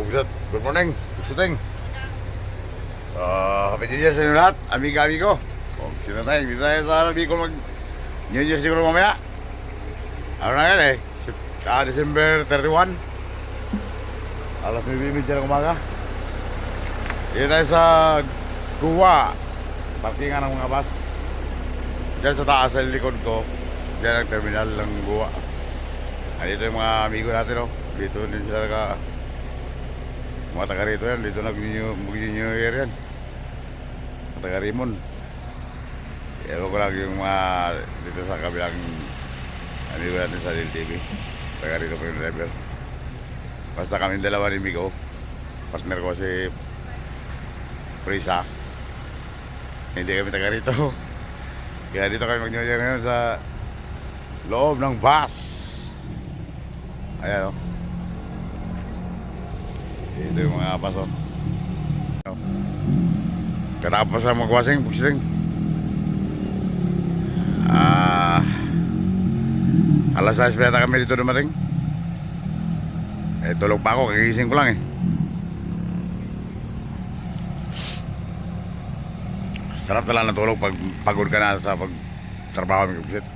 Bugset. Good morning, Bugseting. Happy New Year sa inyo lahat, amiga-amigo. Sino tayo? Dito tayo sa Bicol mag New Year siguro mamaya. Ano na yan eh? December 31. Alas 9:30 ng umaga. Dito tayo sa Guwa. Parkingan ng mga bus. Diyan sa taas sa likod ko. Diyan ang terminal ng Guwa. Dito yung mga amigo natin, oh. Dito din sila mga taga rito yan. Dito mag-New Year yan. Mga taga Rimon. Ewan ko lang yung mga dito sa kabilang amigo natin sa LTV. Taga rito po yung driver. Basta kami dalawa ni Migo. Partner ko si Prisa. Hindi kami taga rito. Kaya dito kami mag-New Year ngayon sa loob ng bus. Ayan, o. Ito yung mga paso. Katapos na magwasing, Bugseting. Alas 6 pinata kami dito dumating. Tulog pa ako, kagising ko lang eh. Sarap talaga natulog pag pagod ka na sa pagtrabaho ng Bugset.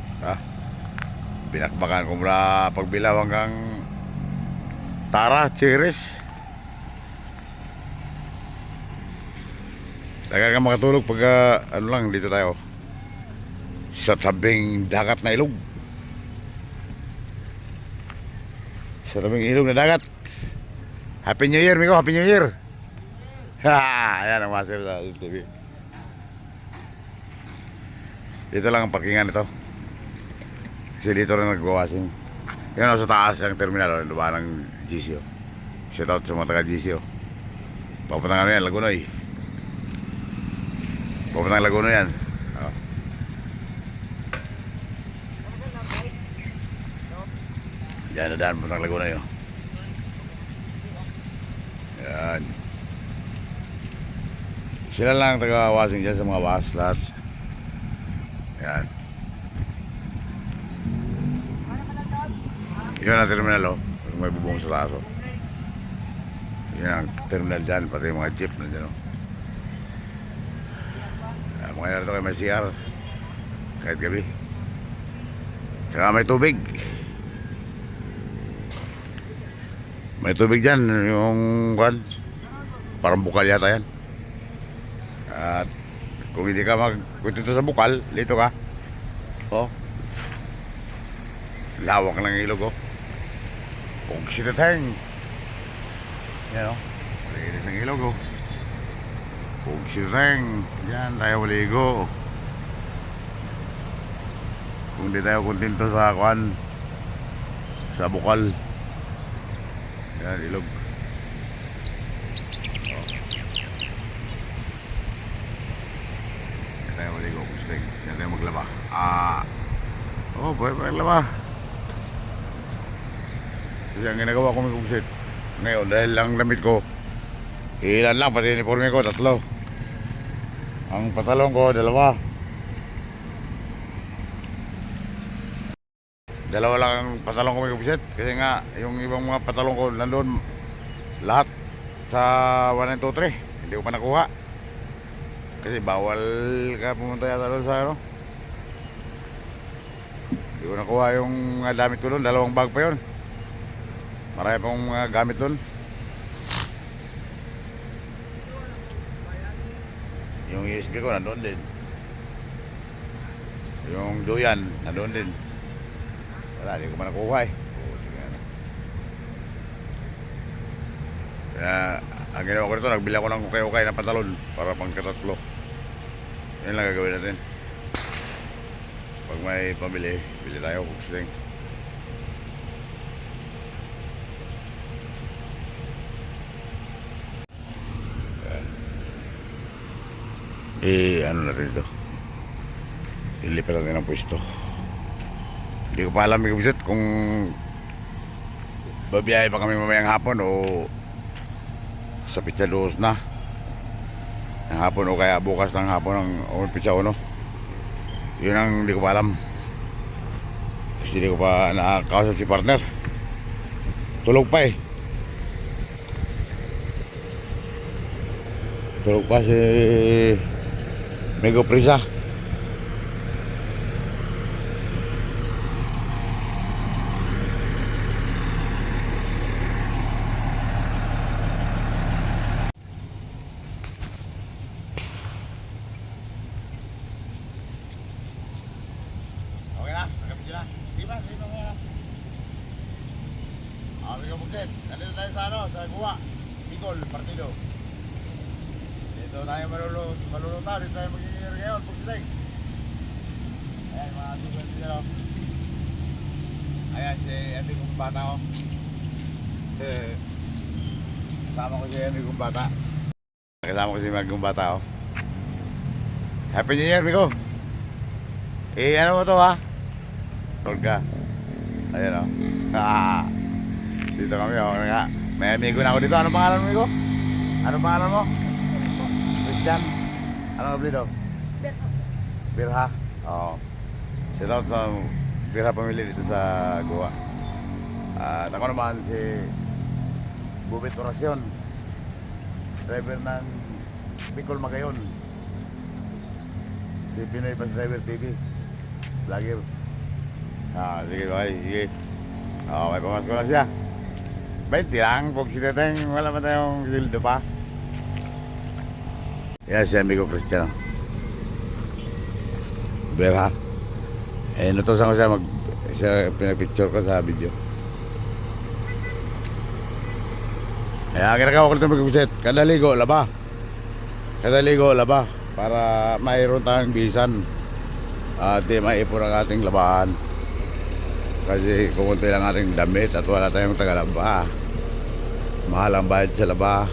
Pinakbakan ko mula Pagbilaw hanggang Tara, Chiris. Taga ka makatulog pag ano lang, dito tayo sa tabing dagat na ilog. Sa tabing ilog na dagat. Happy New Year, Migo, Happy New Year. Ayan ang master sa TV. Dito lang ang parkingan ito. Kasi dito rin nag-wasing. Yan o, sa taas ang terminal, o, diba ng GCO. Shout out sa mga taga GCO. Papunta nga yan, Lagunoy. Papunta ng Lagunoy yan. Yan na daan, papunta ng Lagunoy. Yan. Sila lang taga-wasing dyan sa mga was lahat. Yan. Yun ang terminal, oh. May bubong sa taas, oh. Yan ang terminal dyan, pati yung mga jeep na dyan, oh. Mga yan ito kayo may CR kahit gabi. Tsaka may tubig. May tubig dyan, yung parang bukal yata yan. At kung hindi ka magpunta sa bukal, dito ka, oh, lawak ng ilog, oh. Bugseting. Yan, o. Malinis ng ilog, o. Bugseting. Yan, tayo maligo. Kung di tayo kontento sa sa bukal. Yan, ilog. Yan tayo maligo, Bugseting. Yan tayo maglaba. Pwede maglaba. Kasi ang ginagawa ko may Bugset ngayon, dahil ang damit ko ilan lang, pati uniforme ko 3. Ang patalong ko 2. 2 lang ang patalong ko may Bugset. Kasi nga yung ibang mga patalong ko nandun lahat sa 1 and 2, 3. Hindi ko pa nakuha kasi bawal ka pumunta yata doon sa ano. Hindi ko nakuha yung damit ko doon. 2 bag pa yun. Marami pong mga gamit doon. Yung USB ko nandoon din. Yung duyan nandoon din. Wala, hindi ko man nakuha eh. Kaya ang ginawa ko nito, nagbili ako ng ukay-ukay na pantalon para pangkatatlo. Yan lang gagawin natin. Pag may pamili, bili tayo, Bugseting. Ano natin ito, ilipat natin ang pwesto. Hindi ko pa alam, Bugset, kung babiyahe pa kami mamayang hapon o sa Pizza 2 na ng hapon, o kaya bukas ng hapon o Pizza 1. Yun ang hindi ko pa alam, kasi hindi ko pa nakakausap si partner. Tulog pa eh. Tulog pa si Mego Prisa. Okay na, nakapit na. Di ba? Di ba nga? Mego Buksit. Nandito tayo sa ano, sa Guwa. Bicol, partido. Dito tayo malulutaw. Dito tayo magiging ngayon. Buksit. Ayan, mga sugat dito. Ayan, si Emi kong bata ko. Kasama ko si Emi kong bata. Kasama ko si Mag kong bata ko. Happy New Year, Miko. Ano mo to, ha? Torga. Ayan, o. Dito kami, o. May amigo na ako dito. Anong pangalan mo, Miko? Anong pangalan mo? Christian. Anong kapilido? Birha. Birha? Oo. Shout out sa Birha pamilya dito sa Goa. At ako naman si Bubit Oracion, driver ng Bicol Magayon. Si Pinoy Bus Driver TV, vlogger. Sige, okay, sige. May pamas ko lang siya. 20 lang, pag sinatay, wala pa tayong sildo pa. Yan si amigo Cristiano Berha. Nutusan ko siya pinapicture ko sa video. Ginagawa ko ito mag-visit. Kada ligo, laba. Para mayroon tayong bisan. At di maipon ang ating labahan. Kasi kumunti lang ating damit at wala tayong tagalaba. Mahal ang bayad sa laba.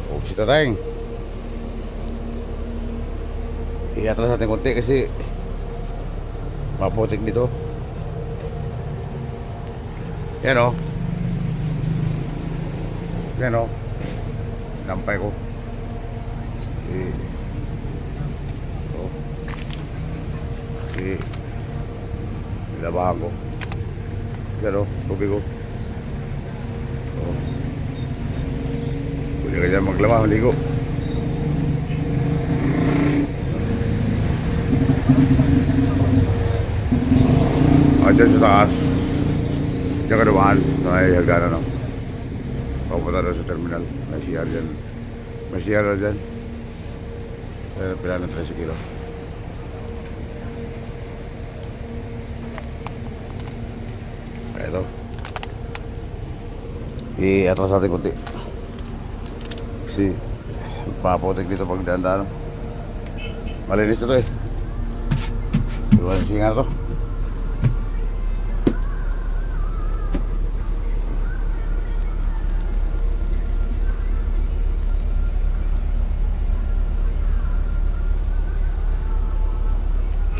Huwag si tateng. Iatras natin konti kasi maputik dito. Yan o. Yan o. Sinampay ko. Nilabahan ko. Yan o. Tubig ko. Pwede ka dyan maglaba, maligo. Dyan sa taas. Diyan ka dumaan. Sa may hagdanan, no? Papunta doon sa terminal. May CR dyan. May CR na dyan. Pila ng 13 kilo. Ito. I-atras natin kunti. Kasi paputik dito pag daan-daan. Malinis na to eh. Diba ang singa na to?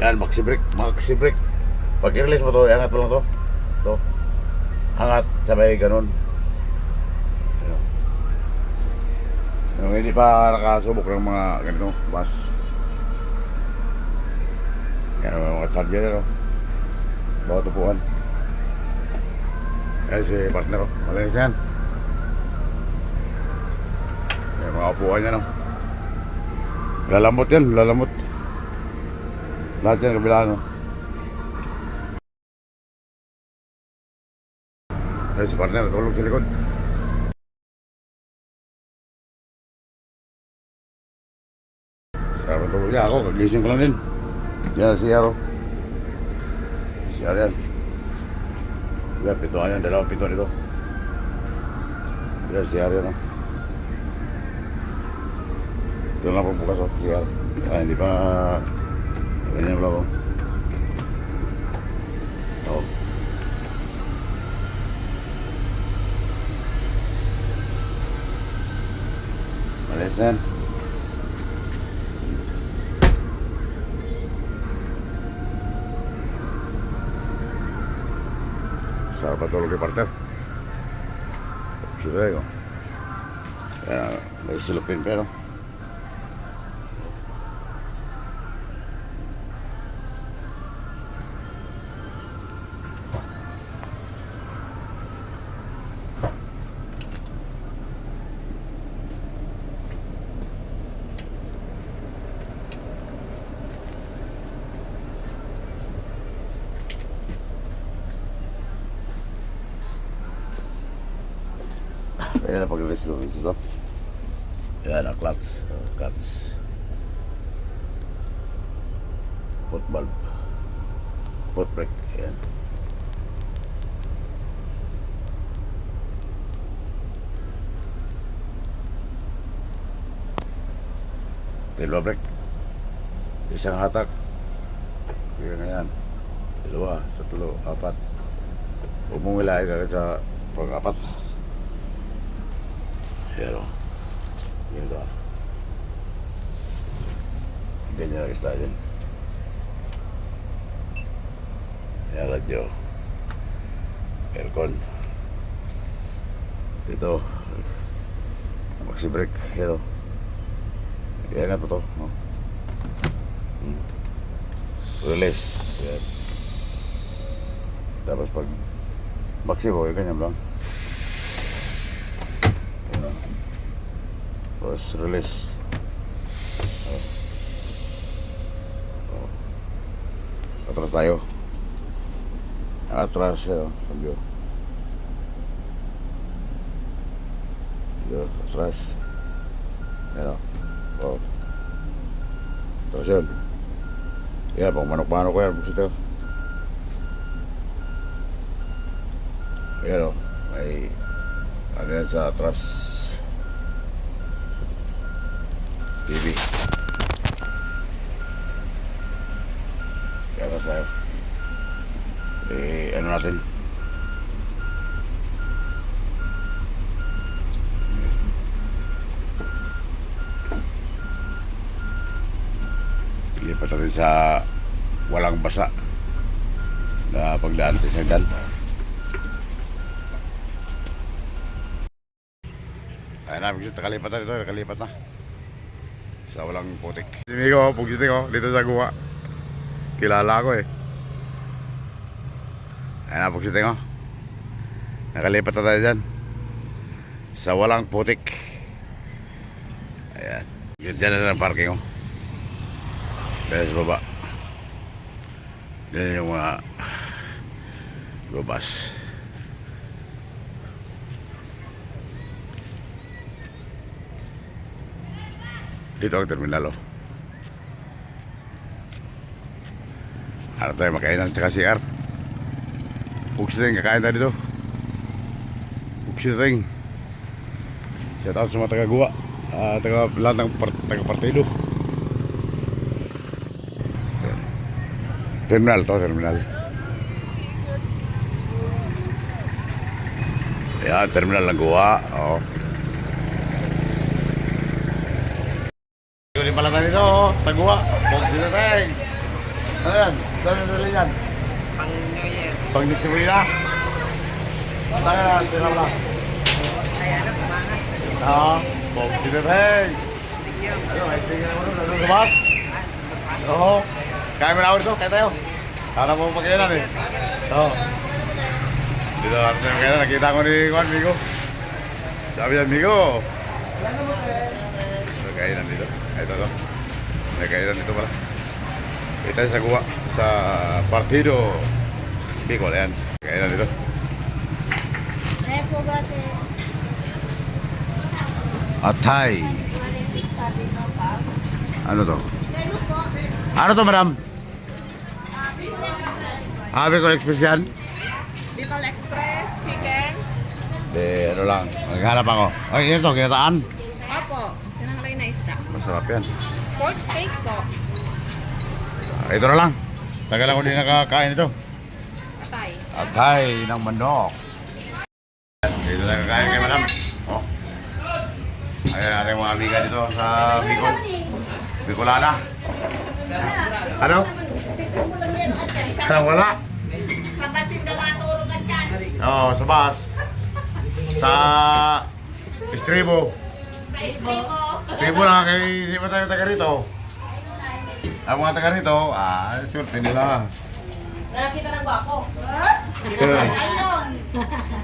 Yan, maxi brake. Pag i-release mo to, iangat mo lang to. Ito. Angat, sabay ganun. Yung hindi pa nakasubok ng mga ganito, bus. Yan, mga charger yun, bawat upuan. Yan si partner, malinis yan. Yan, mga upuan yan, lalamot yan, lalamot. Lahat yan, kabilaan, Yan si partner, tulog sa likod. Sarap tulog niya ako, kagising ko lang din. Yan si Aro. Si Aro yan. Yan, pituan yan, dalawang pituan ito. Yan si Aro yan, Ito lang po bukas, si Aro. Hindi pa ganyan pala ko. Malis na yan. Sarap na tulog yung partner. Siyempre ko. May silupin pero Ayan na pag-release ito. Ayan ang clutch. Clutch. Foot valve. Foot brake. Ayan. Dalawa brake. Isang hatak. Kaya ngayon. Dalawa, tatlo, apat. Umungilay ka sa pag-apat. Ayan o. Ganito. Ganyan lang isa dyan. Ayan radyo. Aircon. Dito. Maxi brake. Ayan o. Iangat mo to. Oh. Release. Ayan. Tapos pag maxi mo, yung ganyan lang. Ayan. Tapos release. Oh. Oh. Atras tayo. Atras. Ayan. Sabyo. Ayan. Atras. Ayan. Oh. Terus yun. Ya, pang manok-manok ko yan. Buksit ito. Ayan o. May ano yan sa atras. TV. Kaya tayo. Ano natin? Lipat natin sa walang basa na pagdaan tayo sa dan. Ayan na, nakalipat na dito, nakalipat na sa walang putik. Simi ko, pugsitin ko, dito sa guwa. Kilala ko eh. Ayan na, pugsitin ko. Nakalipat na tayo dyan sa walang putik. Ayan, yun dyan na ng parking ko. Kaya sa baba. Yan yung mga lubas. Dito ang terminal, oh. Ano tayo makainan sa CR? Pugsiteng, kakain tayo dito. Pugsiteng. Shout out sa mga taga-guwa. Lahat ng taga-partido. Terminal to, terminal. Ayan, terminal ng Guwa. Oo. Yun yung pala tayo dito, sa Guwa. Pagkita tayo. Ano yan? Saan yung dali yan? Pang New Year. Pag nagsimuli na? Saan ka na? Tira lang. Kaya na, pumangas. Oo. Pagkita tayo. Thank you. Ano, ay tingin mo nun. Ano sa bus? Oo. Kaya mo na ako dito, kaya tayo. Harap mo pagkainan eh. Oo. Dito harap tayo pagkainan. Nakita ko ni Juan, Migo. Sabi yan, Migo. Nagkainan dito. Ito to. Nagkainan dito pala. Ito sa Guwa. Sa Partido Bicol. Ayan. Nagkainan dito. Atay. Ano to? Ano to, madam? Bicol Express yan? Bicol Express, chicken. Ano lang. Maghanap ako. Ay, ito, kinataan. Opo, sinangalay na isda. Masarap yan. Pork steak po. Ito na lang. Tagal ako din nakakain ito. Atay. Atay ng manok. Dito na kakain kay madam. Oh. Ayan natin mga amiga dito sa Bicol. Bicolana. Ano? Wala. Sa basin daw maturo ka dyan. Oo, sa bus. Sa Estribo. Sa istribo. Estribo lang kay hindi pa tayo taga rito. Ang mga taga rito, swerte nila. Nakakita ng bako.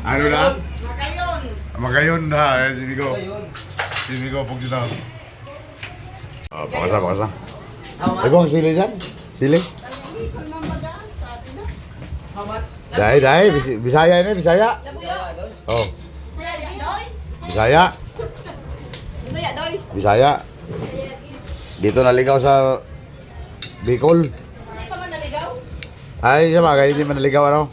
Ano na? Makayon. Magayon na, si Migo. Si Migo, pag dito. Oh, pakasa, pakasa. Ito ang sili dyan? Sili? Dahil, Bisaya ini, Bisaya. Oh. Bisaya. Bisaya, doy. Bisaya. Dito naligaw sa Bicol. Hindi pa man naligaw? Ay, sa bagay, hindi man naligaw ano.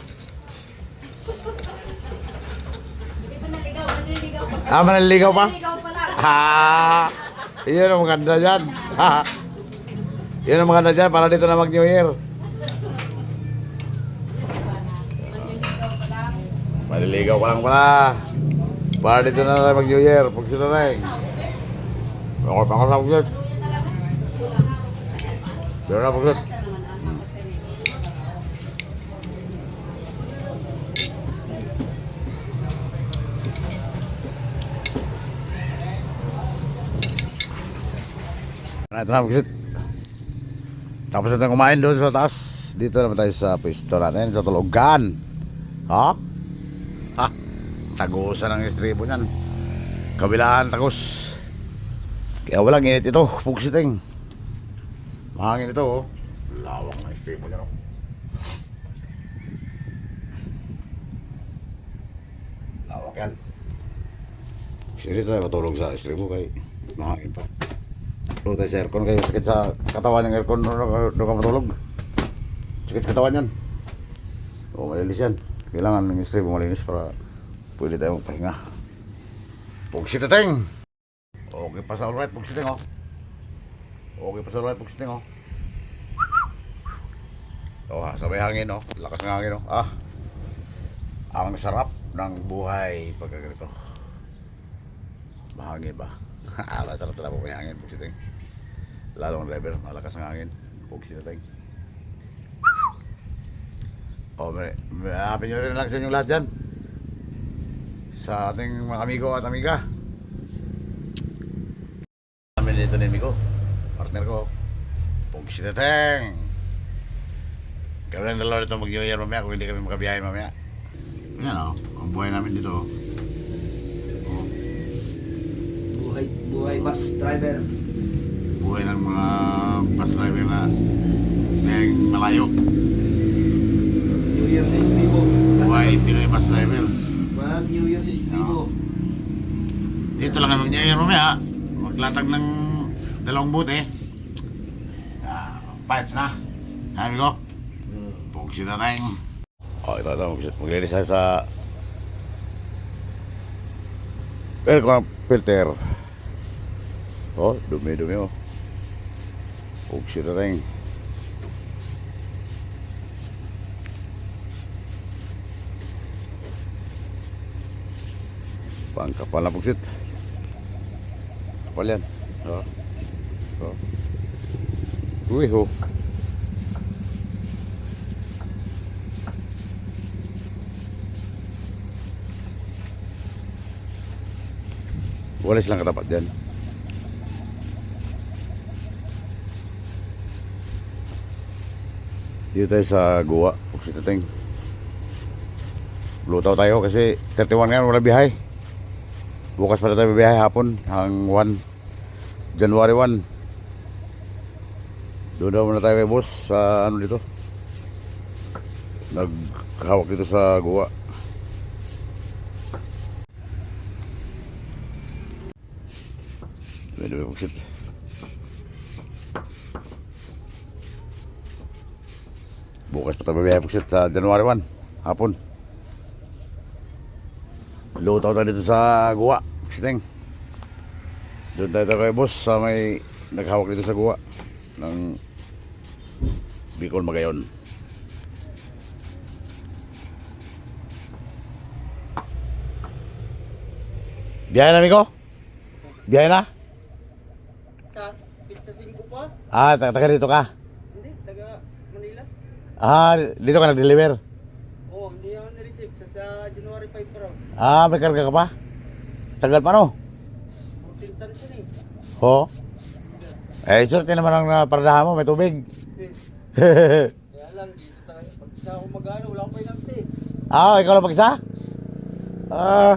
Hindi pa naligaw, maniligaw pa. Ah, manaligaw pa? Naligaw pa lang. Ha! Iyon ang maganda dyan. Ha! Iyon ang maganda dyan para dito na mag-New Year. Maliligaw pa lang pala. Para dito na tayo mag-New Year. Pag sila tayo. Ako pa ako sa pagkat. Pero na pagkat. Ito na pagkat. Tapos natin kumain doon sa taas. Dito naman tayo sa pwesto natin sa Tulugan. Ha? Ha? Tagusan ang istribo niyan. Kabilaan tagus. Kaya walang init ito. Pugsiting. Mahangin ito oh. Lawak ng istribo niyan oh. Lawak yan. Sige tayo matulog sa istribo kay mahangin pa. Tulog tayo sa aircon kaya sakit sa katawan ng aircon doon ka matulog. Sakit sa katawan yan. O malinis yan. Kailangan ng istribo malinis para pwede tayo magpahinga. Pugsiteng! Okay pa sa alright, pugsiteng oh. Okay pa sa alright, pugsiteng oh. Ito ha, sabay hangin oh. Lakas ng hangin oh. Ah, ang sarap ng buhay pagka ganito. Mahangin ba? Tara po may hangin, pugsiteng. Lalong driver, malakas ng hangin. Pugsiteng. Oh, happy New Year na lang sa inyong lahat dyan. Sa ating mga amigo at amiga. Amin dito ni amigo. Partner ko. Pugsiteng. Kami lang dalawa dito mag-New Year mamaya kung hindi kami makabiyahe mamaya. Yan o, ang buhay namin dito. Buhay bus driver. Buhay ng mga bus driver na ngayong malayo. New Year sa Estribo. Buhay Pinoy bus driver. Mag New Year sa Estribo. Dito lang kami New Year mamaya. Maglatag ng dalawang bote. Fights na. Sabi ko. Pugsiteng. Oh, ito. Maglilis tayo sa aircon filter. Oh, dumi-dumi oh. Pugsiteng. Pangkapal na pugsit. Kapal yan. Oh. Oh. Uy ho. Wala silang katapat dyan. Dito tayo sa Goa, Pugsiteng. Lutaw tayo kasi 31 ngayon wala biyahe. Bukas pa tayo biyahe hapon hang 1 January 1. Doon daw muna tayo may boss sa ano dito. Naghawak dito sa Goa. Medyo pugsit. Bukas pa tayo biyahe pugsit sa January 1 hapon. Lutaw tayo dito sa Goa, Pugsiteng. Doon tayo kay boss sa may naghawak dito sa Goa ng Bicol Magayon. Biyahe na, amigo? Biyahe na? Sa Pizza 5 pa? Ah, taga dito ka? Hindi, taga Manila. Ah, dito ka nag-deliver? Oh, hindi ako na-receive. Sa January 5 pa raw. Ah, may karga ka pa? Tagal pa no? 14 tons yun eh. Ho? Eh, surti naman ang paradahan mo, may tubig. Kaya lang, dito tayo. Pag isa ako mag-ano, wala akong painante. Ah, ikaw lang mag-isa? Ah,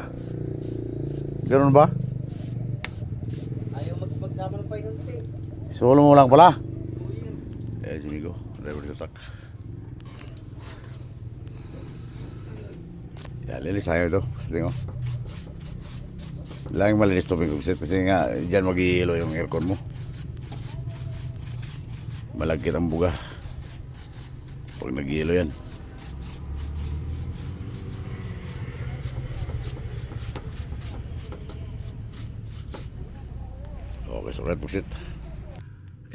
ganun ba? Ayaw magsama ng painante. Solo mo lang pala? So yun. Eh, si Migo, driver sa truck. Yan, lilis tayo ito. Tingnan mo. Laging malinis tubig kugsit kasi nga dyan mag-iilo yung aircon mo. Malagkit ang buga pag nag-iilo yan. Okay, so right kugsit.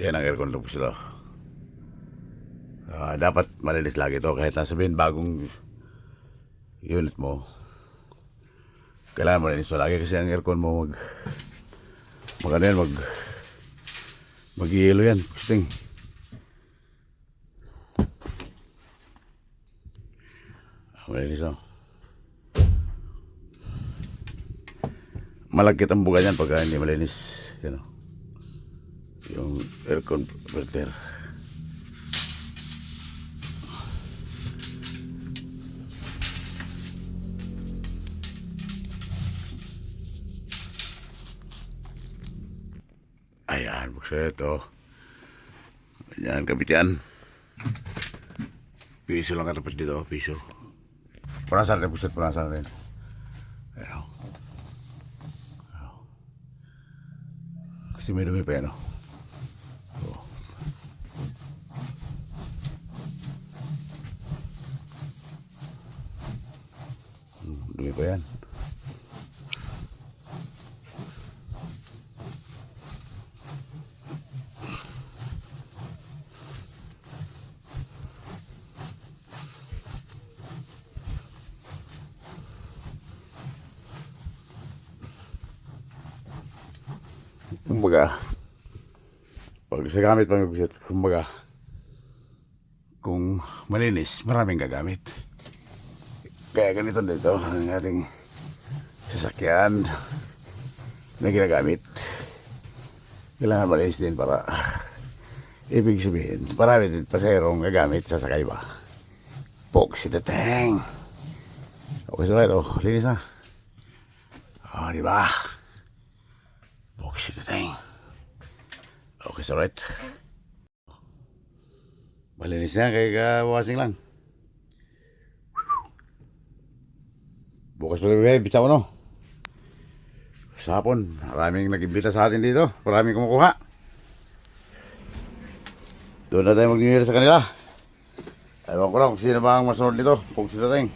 Yan ang aircon kugsit. Dapat malinis lagi ito kahit nasabihin bagong unit mo. Kailangan mo rin ito lagi kasi ang aircon mo mag-iilo yan. Kusting. Malinis o. Malagkit ang buga niyan pagka hindi malinis. Yan o. Yung aircon filter. Ayan, buksan ito. Ayan, kabitian. Piso lang katapat dito, piso. Punasan rin, buksan, punasan rin. Ayan. Kasi may dumi pa yan, oh. Dumi pa yan. Kumbaga, pag sa gamit pang gusit, kumbaga, kung malinis, maraming gagamit. Kaya ganito dito, ang ating sasakyan na ginagamit. Kailangan malinis din para, ibig sabihin, marami din paserong gagamit, sasakay ba? Poxy the tank. Okay, so ito, linis na. Diba? Poxy the tank. Okay, so right. Malinis na, kaya washing lang. Bukas pa rin, bisa mo no. Sa hapon, maraming nag-imbita sa atin dito. Maraming kumukuha. Doon na tayo mag-new year sa kanila. Ewan ko lang kung sino ba ang masunod nito. Poxy the tank.